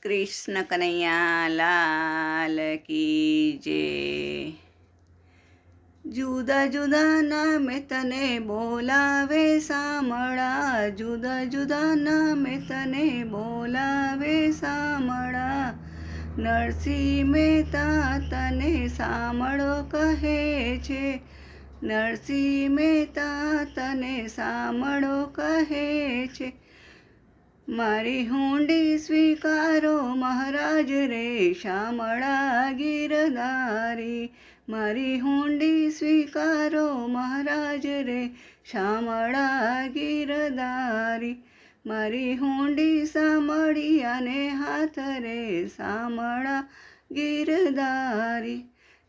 કૃષ્ણ કનૈયા લાલ કી જય। જુદા જુદા નામે તને બોલાવે સામળા, જુદા જુદા નામે તને બોલાવે સામળા। નરસિંહ મહેતા તને સામળો કહે છે, નરસિંહ મહેતા તને સામળો કહે છે। મારી હુંડી સ્વીકારો મહારાજ રે શામળા ગિરધારી, મારી હુંડી સ્વીકારો મહારાજ રે શામળા ગિરધારી। મારી હુંડી સામળિયાને હાથ રે શામળા ગિરધારી।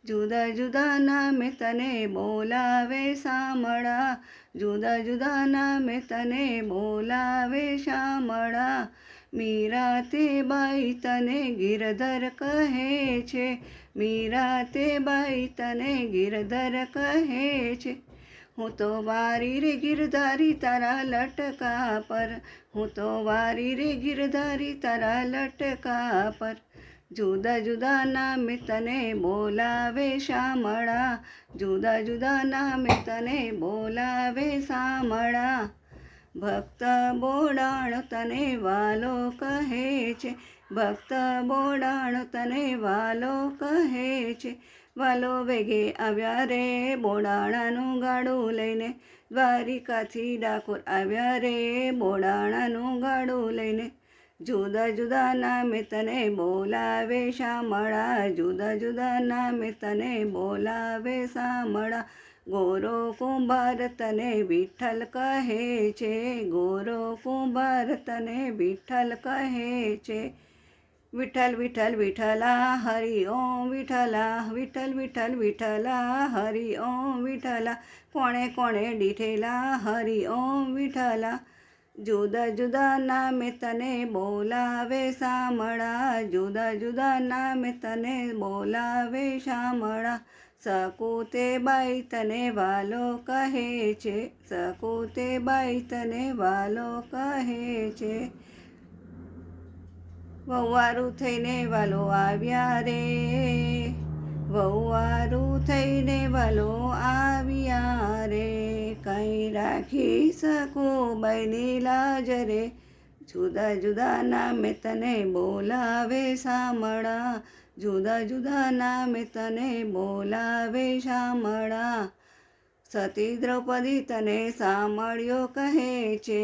જુદા જુદા નામે તને બોલાવે સામળા, જુદા જુદા નામે તને બોલાવે શામળા। મીરા તે બાઈ તને ગિરધર કહે છે, મીરા તે બાઈ તને ગિરધર કહે છે। હું તો વારી રે ગિરધારી તારા લટકા પર, હું તો વારી રે ગિરધારી તારા લટકા પર। જુદા જુદા નામે તને બોલાવે શામળા, જુદા જુદા નામે તને બોલાવે શામળા। ભક્ત બોડાણ તને વાલો કહે છે, ભક્ત બોડાણ તને વાલો કહે છે। વાલો વેગે આવ્યા રે બોડાણાનું ગાડું લઈને, દ્વારિકાથી ડાકોર આવ્યા રે બોડાણાનું ગાડું લઈને। જુદા જુદા નામે તને બોલાવે શામળા, જુદા જુદા નામે તને બોલાવે શામળા। ગોરો કુંભાર તને વિઠ્ઠલ કહે છે, ગોરો કુંભાર તને વિઠ્ઠલ કહે છે। વિઠ્ઠલ વિઠ્ઠલ વિઠ્ઠલા હરિ ઓમ વિઠ્ઠલા, વિઠ્ઠલ વિઠ્ઠલ વિઠ્ઠલા હરિ ઓમ વિઠ્ઠલા। કોણે કોણે દીઠેલા હરિ ઓમ વિઠ્ઠલા। જુદા જુદા નામે તને બોલાવે શામળા, જુદા જુદા નામે તને બોલાવે શામળા। સકુતે બાઈ તને વાલો કહે છે, સકુતે બાઈ તને વાલો કહે છે। વહુવારું થઈને વાલો આવ્યા રે, વહુવારું થઈને વાલો આવ્યા રે। કંઈ રાખી શકું બાઈની લાજ રે, જુદા જુદા નામે તને બોલાવે શામળા, જુદા જુદા નામે તને બોલાવે શામળા। સતી દ્રૌપદી તને સામળિયો કહે છે,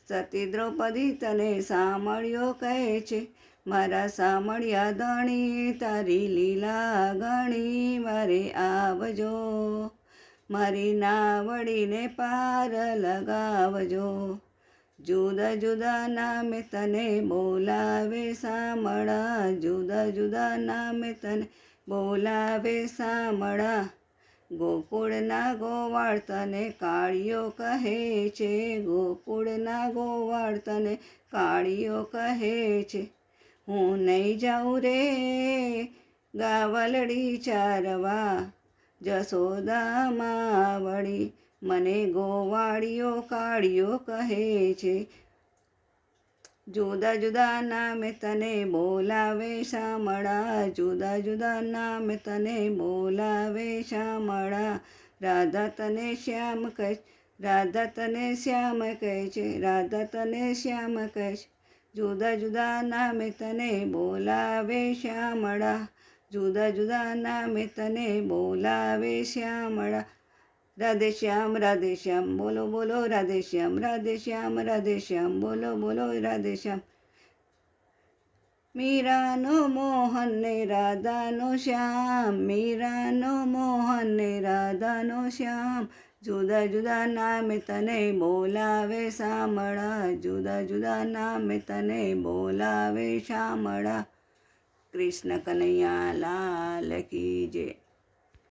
સતી દ્રૌપદી તને સામળિયો કહે છે। મારા સામળિયા ધણી તારી લીલા ગણી વારે આવજો, મારી નાવડીને પાર લગાવજો। જુદા જુદા નામે તને બોલાવે શામળા, જુદા જુદા નામે તને બોલાવે શામળા। ગોકુળના ગોવાળ તને કાળિયો કહે છે, ગોકુળના ગોવાળ તને કાળિયો કહે છે। હું નહીં જાઉં રે ગાવલડી ચારવા, જશોદા માવડી મને ગોવાળિયો કાળિયો કહે છે। જુદા જુદા નામે તને બોલાવે શામળા, જુદા જુદા નામે તને બોલાવે શામળા। રાધા તને શ્યામ કહે, રાધા તને શ્યામ કહે છે, રાધા તને શ્યામ કહે છે। જુદા જુદા નામે તને બોલાવે શ્યામળા, જુદા જુદા નામે તને બોલાવે શ્યામળા। રાધે શ્યામ બોલો બોલો રાધે શ્યામ, રાધે શ્યામ બોલો બોલો રાધે શ્યામ। મીરાનો મોહન ને રાધાનો શ્યામ, મીરાનો મોહન ને રાધાનો શ્યામ। જુદા જુદા નામે તને બોલાવે શામળા, જુદા જુદા નામે તને બોલાવે શામળા। કૃષ્ણ કનૈયા લાલ કી જય।